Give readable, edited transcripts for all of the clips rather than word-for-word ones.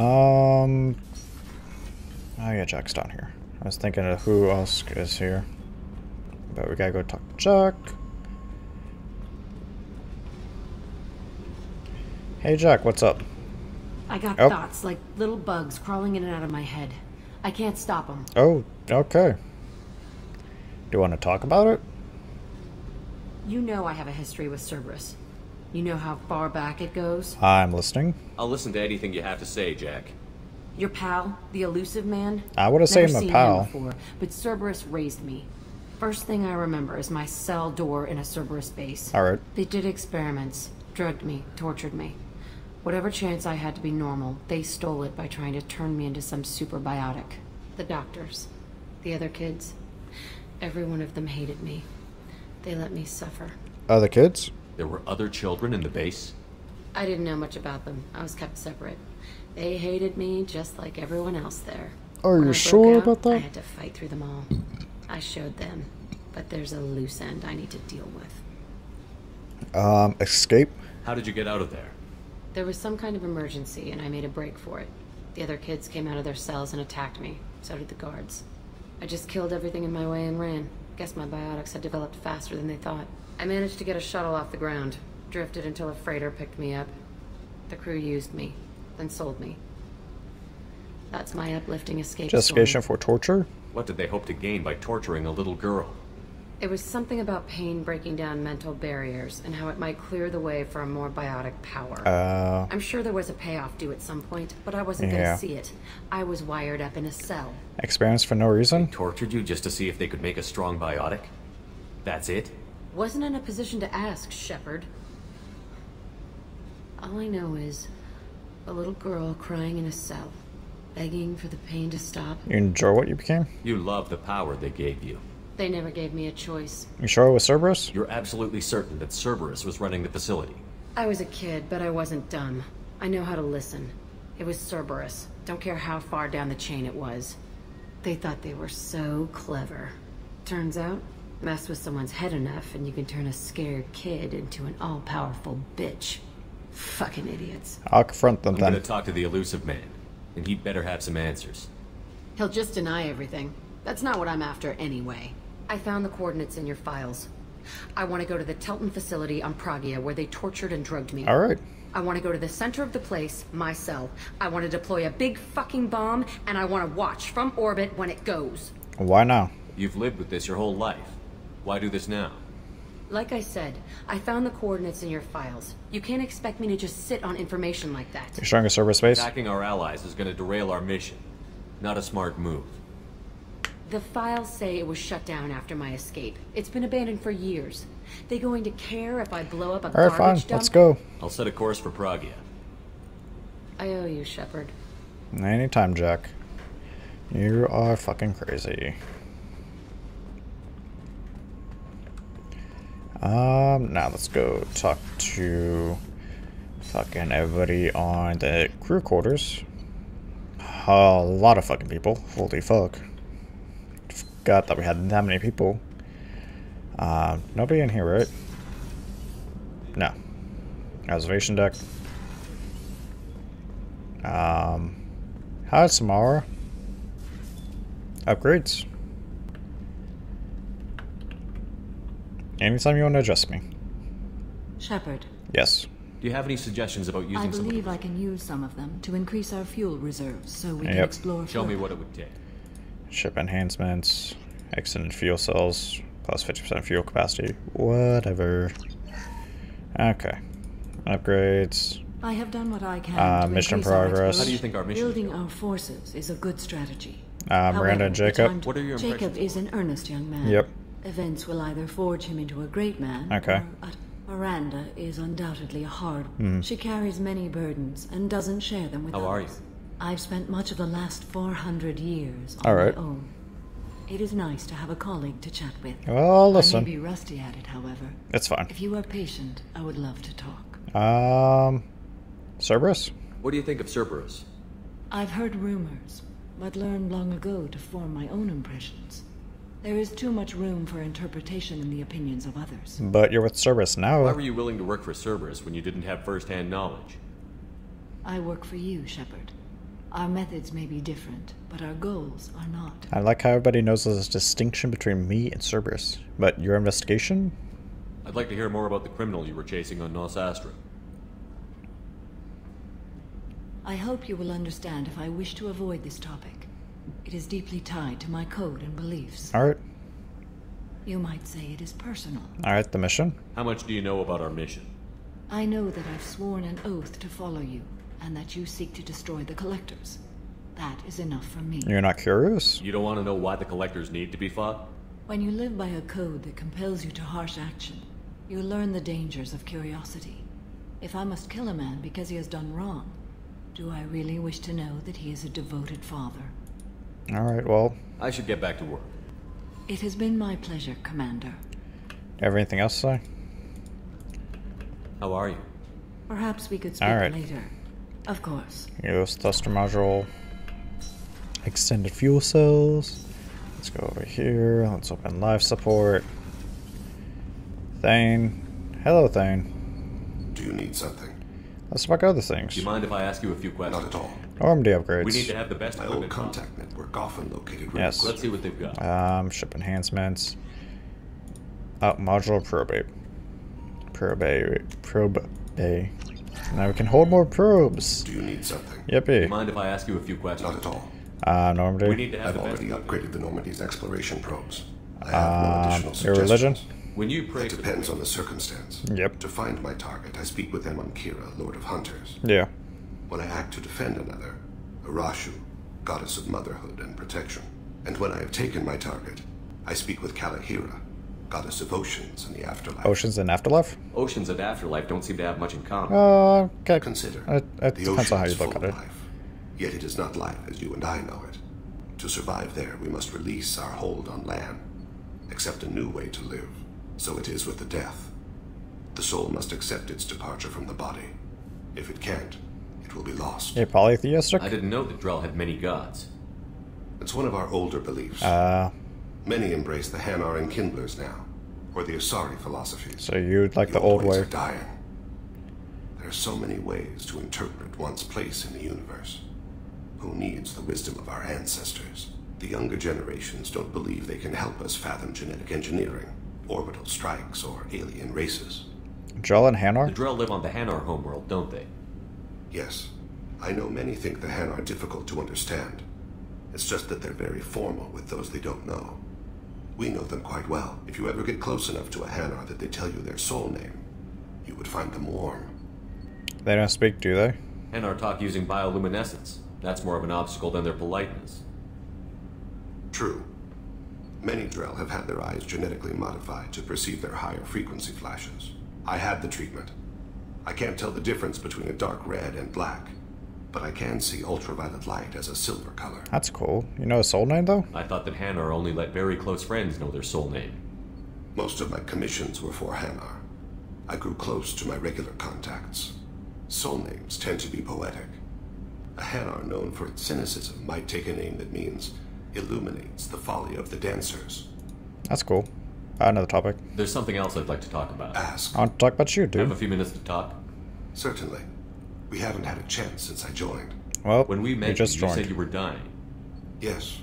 Oh yeah, Jack's down here. I was thinking of who else is here. But we gotta go talk to Jack. Hey Jack, what's up? I got thoughts like little bugs crawling in and out of my head. I can't stop them. Oh, okay. Do you want to talk about it? You know I have a history with Cerberus. You know how far back it goes? I'm listening. I'll listen to anything you have to say, Jack. Your pal, the elusive man? I would have said him a pal. Him before, but Cerberus raised me. First thing I remember is my cell door in a Cerberus base. Alright. They did experiments, drugged me, tortured me. Whatever chance I had to be normal, they stole it by trying to turn me into some super biotic. The doctors, the other kids, every one of them hated me. They let me suffer. Other kids? There were other children in the base? I didn't know much about them. I was kept separate. They hated me just like everyone else there. Are When you I sure broke out, about that? I had to fight through them all. I showed them, but there's a loose end I need to deal with. Escape? How did you get out of there? There was some kind of emergency, and I made a break for it. The other kids came out of their cells and attacked me. So did the guards. I just killed everything in my way and ran. Guess my biotics had developed faster than they thought. I managed to get a shuttle off the ground. Drifted until a freighter picked me up. The crew used me, then sold me. That's my uplifting escape Justification story. for torture? What did they hope to gain by torturing a little girl? It was something about pain breaking down mental barriers and how it might clear the way for a more biotic power. I'm sure there was a payoff due at some point, but I wasn't going to see it. I was wired up in a cell. Experience for no reason? They tortured you just to see if they could make a strong biotic? That's it? Wasn't in a position to ask, Shepard. All I know is a little girl crying in a cell, begging for the pain to stop. You enjoy what you became? You love the power they gave you. They never gave me a choice. You sure it was Cerberus? You're absolutely certain that Cerberus was running the facility. I was a kid, but I wasn't dumb. I know how to listen. It was Cerberus. Don't care how far down the chain it was. They thought they were so clever. Turns out, mess with someone's head enough and you can turn a scared kid into an all-powerful bitch. Fucking idiots. I'll confront them I'm then. gonna talk to the elusive man, and he'd better have some answers. He'll just deny everything. That's not what I'm after anyway. I found the coordinates in your files. I want to go to the Telton facility on Pragia where they tortured and drugged me. Alright. I want to go to the center of the place, my cell. I want to deploy a big fucking bomb, and I want to watch from orbit when it goes. Why now? You've lived with this your whole life. Why do this now? Like I said, I found the coordinates in your files. You can't expect me to just sit on information like that. You're showing a Cerberus base? Attacking our allies is gonna derail our mission. Not a smart move. The files say it was shut down after my escape. It's been abandoned for years. They going to care if I blow up a Alright, fine. garbage dump? Let's go. I'll set a course for Pragia. I owe you, Shepard. Anytime, Jack. You are fucking crazy. Now let's go talk to fucking everybody on the crew quarters. A lot of fucking people. Holy fuck. Forgot that we had that many people. Nobody in here, right? No. Observation deck. How's Samara? Upgrades. Anytime you want to adjust me. Shepard, Yes. Do you have any suggestions about I using some of believe them? I can use some of them to increase our fuel reserves so we can Yep. explore Show me further. what it would take. Ship enhancements. Extended fuel cells. Plus 50% fuel capacity. Whatever. Okay. Upgrades. I have done what I can to mission increase our progress. How do you exploration. think our mission Building is going? our forces is a good strategy. Miranda However, and the Jacob. time to- What are your Jacob impressions? is an earnest young man. Yep. Events will either forge him into a great man. Okay. Or Miranda is undoubtedly a hard. She carries many burdens and doesn't share them with How are others. I've spent much of the last 400 years on All right. my own. It is nice to have a colleague to chat with. Well, I may listen. be rusty at it, however. It's fine. If you are patient, I would love to talk. Cerberus? What do you think of Cerberus? I've heard rumors, but learned long ago to form my own impressions. There is too much room for interpretation in the opinions of others. But you're with Cerberus now. Why were you willing to work for Cerberus when you didn't have first-hand knowledge? I work for you, Shepard. Our methods may be different, but our goals are not. I like how everybody knows there's a distinction between me and Cerberus. But your investigation? I'd like to hear more about the criminal you were chasing on Nos Astra. I hope you will understand if I wish to avoid this topic. It is deeply tied to my code and beliefs. Alright. You might say it is personal. Alright, the mission. How much do you know about our mission? I know that I've sworn an oath to follow you, and that you seek to destroy the Collectors. That is enough for me. You're not curious? You don't want to know why the Collectors need to be fought? When you live by a code that compels you to harsh action, you learn the dangers of curiosity. If I must kill a man because he has done wrong, do I really wish to know that he is a devoted father? Alright, well, I should get back to work. It has been my pleasure, Commander. have anything else to say? How are you? Perhaps we could speak Alright. later. Of course. Use thruster module. Extended fuel cells. Let's go over here. Let's open life support. Thane. Hello, Thane. Do you need something? Let's talk other things. Do you mind if I ask you a few questions? Not at all. Normandy upgrades. We need to have the best My old equipment possible. contact network often located really Yes. Let's see what they've got. Ship enhancements. Oh, module probate. Probe bay. Now we can hold more probes. Do you need something? Do you Yippee. mind if I ask you a few questions? Not at all. Normandy. We need to have I've the best already equipment. upgraded the Normandy's exploration probes. I have no additional Your suggestions. religion? When you pray It for the depends on the circumstance. Yep. To find my target, I speak with Emankira, Lord of Hunters. Yeah. When I act to defend another, Arashu, goddess of motherhood and protection. And when I have taken my target, I speak with Kalahira, goddess of oceans and the afterlife. Oceans and afterlife? Oceans and afterlife don't seem to have much in common. Okay. Consider, It the depends ocean on how you is look full at of it. life, yet it is not life as you and I know it. To survive there, we must release our hold on land, accept a new way to live. So it is with the death. The soul must accept its departure from the body. If it can't, it will be lost. You're polytheistic? I didn't know that Drell had many gods. It's one of our older beliefs. Many embrace the Hanar and Kindlers now, or the Asari philosophies. So you'd like the old ways way. are dying. There are so many ways to interpret one's place in the universe. Who needs the wisdom of our ancestors? The younger generations don't believe they can help us fathom genetic engineering, orbital strikes, or alien races. Drell and The Hanar? Drell live on the Hanar homeworld, don't they? Yes, I know many think the Han are difficult to understand. It's just that they're very formal with those they don't know. We know them quite well. If you ever get close enough to a Hanar that they tell you their soul name, you would find them warm. They don't speak, do they? Hanar talk using bioluminescence. That's more of an obstacle than their politeness. True. Many Drell have had their eyes genetically modified to perceive their higher frequency flashes. I had the treatment. I can't tell the difference between a dark red and black, but I can see ultraviolet light as a silver color. That's cool. You know his soul name, though? I thought that Hanar only let very close friends know their soul name. Most of my commissions were for Hanar. I grew close to my regular contacts. Soul names tend to be poetic. A Hanar known for its cynicism might take a name that means illuminates the folly of the dancers. That's cool. Another topic. There's something else I'd like to talk about. Ask. I want to talk about you, Do you have dude. a few minutes to talk? Certainly. We haven't had a chance since I joined. Well, When we you met just you joined. said you were dying. Yes.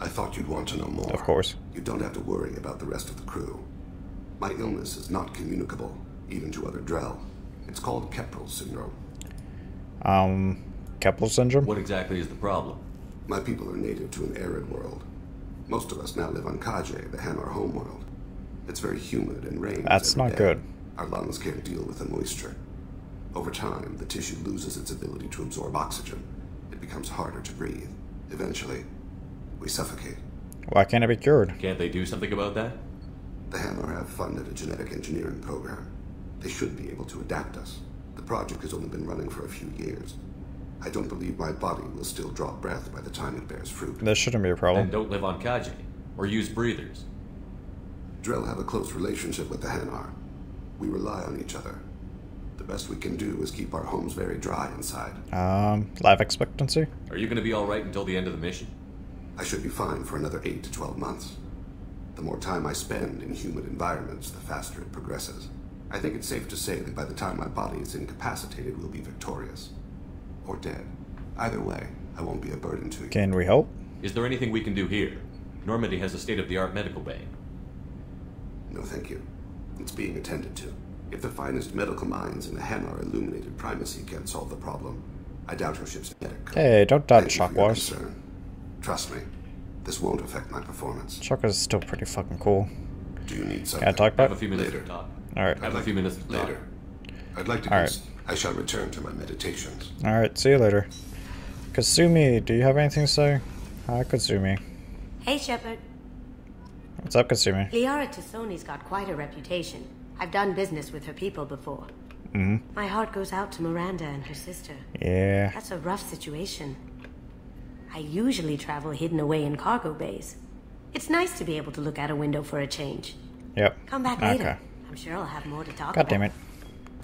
I thought you'd want to know more. Of course. You don't have to worry about the rest of the crew. My illness is not communicable, even to other Drell. It's called Kepral syndrome. Kepler syndrome? What exactly is the problem? My people are native to an arid world. Most of us now live on Kaje, the Hanar homeworld. It's very humid and rains That's every not day. good. Our lungs can't deal with the moisture. Over time, the tissue loses its ability to absorb oxygen. It becomes harder to breathe. Eventually, we suffocate. Why can't it be cured? Can't they do something about that? The Hanar have funded a genetic engineering program. They should be able to adapt us. The project has only been running for a few years. I don't believe my body will still draw breath by the time it bears fruit. This shouldn't be a And problem. don't live on Kaji. Or use breathers. Drell have a close relationship with the Hanar. We rely on each other. The best we can do is keep our homes very dry inside. Life expectancy? Are you going to be alright until the end of the mission? I should be fine for another 8 to 12 months. The more time I spend in humid environments, the faster it progresses. I think it's safe to say that by the time my body is incapacitated, we'll be victorious. Or dead. Either way, I won't be a burden to you. Can we help? Is there anything we can do here? Normandy has a state-of-the-art medical bay. No, thank you. It's being attended to. If the finest medical minds in the Hanar illuminated primacy can't solve the problem, I doubt your ship's medic. Hey, don't doubt Thank you Shock for your Wars. concern. Trust me, this won't affect my performance. Shock is still pretty fucking cool. Do you need something? Can I talk I have about a few minutes Later. to talk. Alright. I have a few minutes to talk. Later. I'd like to. Alright. I shall return to my meditations. Alright, see you later. Kasumi, do you have anything to say? Hi, Kasumi. Hey, Shepard. What's up, Kasumi? Liara Tassoni's got quite a reputation. I've done business with her people before. Mm-hmm. My heart goes out to Miranda and her sister. Yeah. That's a rough situation. I usually travel hidden away in cargo bays. It's nice to be able to look out a window for a change. Yep. Come back later. Okay. I'm sure I'll have more to talk God about. damn it.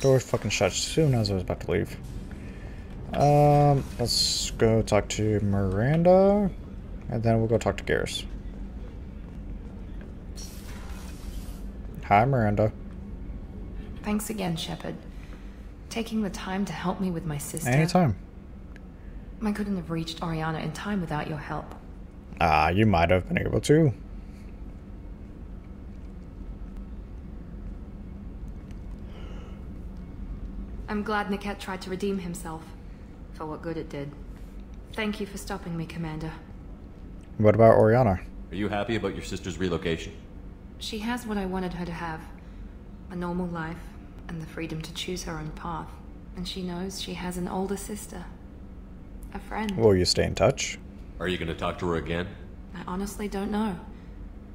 Door fucking shut as soon as I was about to leave. Let's go talk to Miranda, and then we'll go talk to Garrus. Hi, Miranda. Thanks again, Shepard. Taking the time to help me with my sister. Anytime. I couldn't have reached Oriana in time without your help. You might have been able to. I'm glad Niket tried to redeem himself. For what good it did. Thank you for stopping me, Commander. What about Oriana? Are you happy about your sister's relocation? She has what I wanted her to have. A normal life, and the freedom to choose her own path. And she knows she has an older sister. A friend. Will you stay in touch? Are you going to talk to her again? I honestly don't know.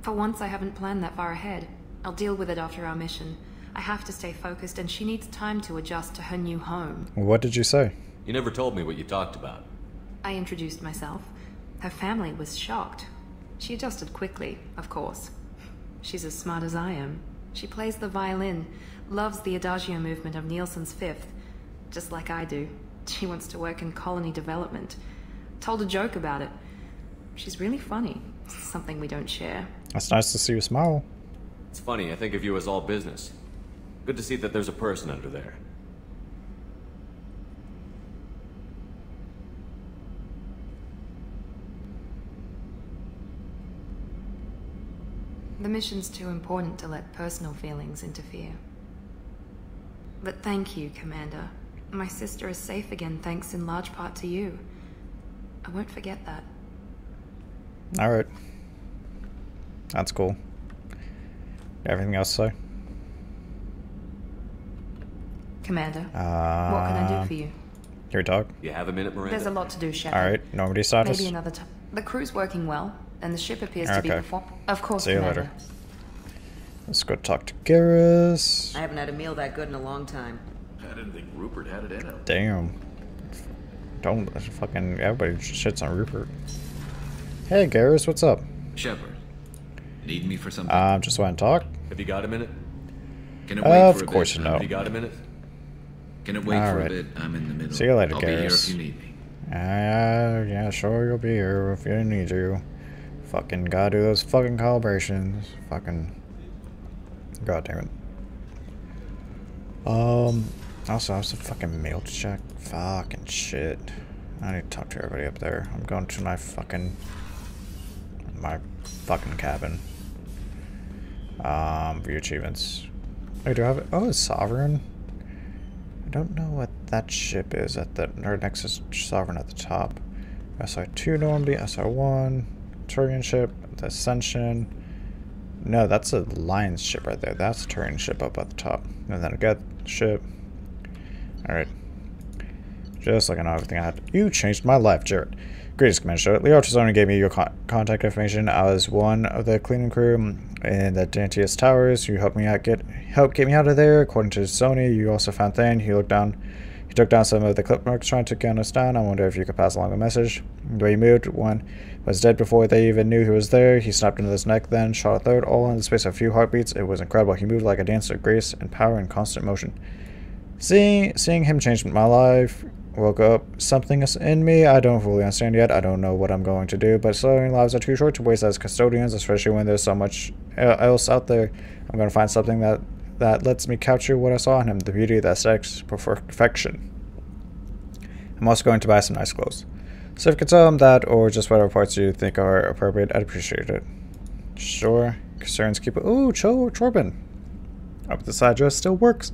For once, I haven't planned that far ahead. I'll deal with it after our mission. I have to stay focused, and she needs time to adjust to her new home. What did you say? You never told me what you talked about. I introduced myself. Her family was shocked. She adjusted quickly, of course. She's as smart as I am. She plays the violin, loves the Adagio movement of Nielsen's Fifth, just like I do. She wants to work in colony development. Told a joke about it. She's really funny. Something we don't share. It's nice to see you smile. It's funny, I think of you as all business. Good to see that there's a person under there. The mission's too important to let personal feelings interfere. But thank you, Commander. My sister is safe again thanks in large part to you. I won't forget that. Alright. That's cool. Everything else to say? Commander, what can I do for you? Here we talk. You have a minute, Miranda? There's a lot to do, Shepard. Alright, Normandy status. Maybe another time. The crew's working well, and the ship appears to be Okay. perform. Of course, See you Commander. later. Let's go talk to Garrus. I haven't had a meal that good in a long time. I didn't think Rupert had it in him. Damn. Don't fucking everybody shits on Rupert. Hey Garrus, what's up? Shepard, need me for something? Just want to talk. Have you got a minute? Can it wait Of for a course bit? you know. Have you got a minute? Can it wait for Alright. a bit? I'm in the middle. See you later, I'll be here Garrus. if you need me. Yeah, sure, you'll be here if you need you. Fucking gotta do those fucking calibrations. Fucking. God damn it. Also, I have some fucking mail to check. Fucking shit. I need to talk to everybody up there. I'm going to my fucking cabin. View achievements. Wait, do I have it? Oh, it's Sovereign. I don't know what that ship is at the, or next is Sovereign at the top. SR2 Normandy, SR1, Turian ship, the Ascension. No, that's a Lions ship right there. That's a Turian ship up at the top. And then a Geth ship. Alright. Just like I know everything I had. You changed my life, Jared. Greatest Commander. Liara Tassoni gave me your contact information. I was one of the cleaning crew in the Dantius Towers. You helped me out get me out of there. According to Sony, you also found Thane. He took down some of the clip marks trying to gun us down. I wonder if you could pass along a message. The way he moved, one was dead before they even knew he was there. He snapped into his neck, then shot a third, all in the space of a few heartbeats. It was incredible. He moved like a dancer, grace and power and constant motion. Seeing him changed my life. Woke up something in me I don't fully understand yet. I don't know what I'm going to do, but saving lives are too short to waste as custodians, especially when there's so much else out there. I'm going to find something that lets me capture what I saw in him, the beauty, the aesthetics, perfection. I'm also going to buy some nice clothes. So if you could tell him that, or just whatever parts you think are appropriate, I'd appreciate it. Sure. Concerns keep. Ooh, Chorbin. Hope the side dress still works.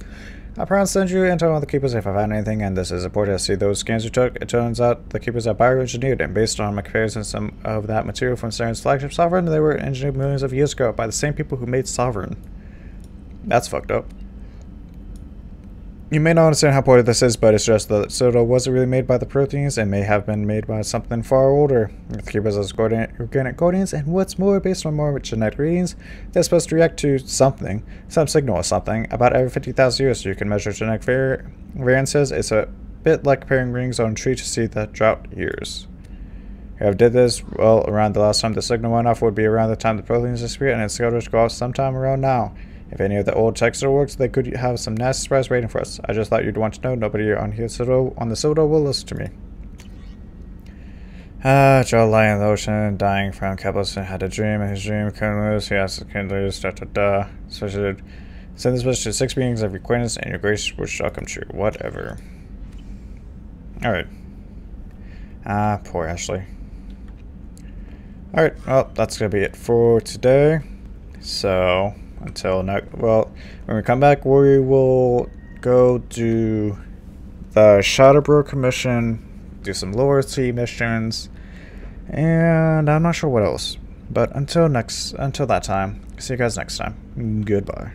I promise to send you intel on the Keepers if I find anything, and this is important. I see those scans you took. It turns out the Keepers are bioengineered, and based on my comparison of that material from CERN's flagship Sovereign, they were engineered millions of years ago by the same people who made Sovereign. That's fucked up. You may not understand how important this is, but it's just that Citadel wasn't really made by the Protheans and may have been made by something far older. The Keepers as organic guardians, and what's more, based on more genetic readings, they're supposed to react to something, some signal or something, about every 50,000 years, so you can measure genetic variances. It's a bit like comparing rings on a tree to see the drought years. If did this, well, around the last time the signal went off would be around the time the Protheans disappeared, and it's scheduled to go off sometime around now. If any of the old tech still works, they could have some nasty surprise waiting for us. I just thought you'd want to know. Nobody on the Citadel will listen to me. Joe lying in the ocean, dying from Keplerson had a dream, and his dream couldn't lose. He asked the king to lose, So I should send this message to 6 beings of your acquaintance, and your grace will shall come true. Whatever. Alright. Poor Ashley. Alright, well, that's gonna be it for today. So until next, well, when we come back, we will go do the Shadowbroker mission, do some loyalty missions, and I'm not sure what else. But until that time, see you guys next time. Goodbye.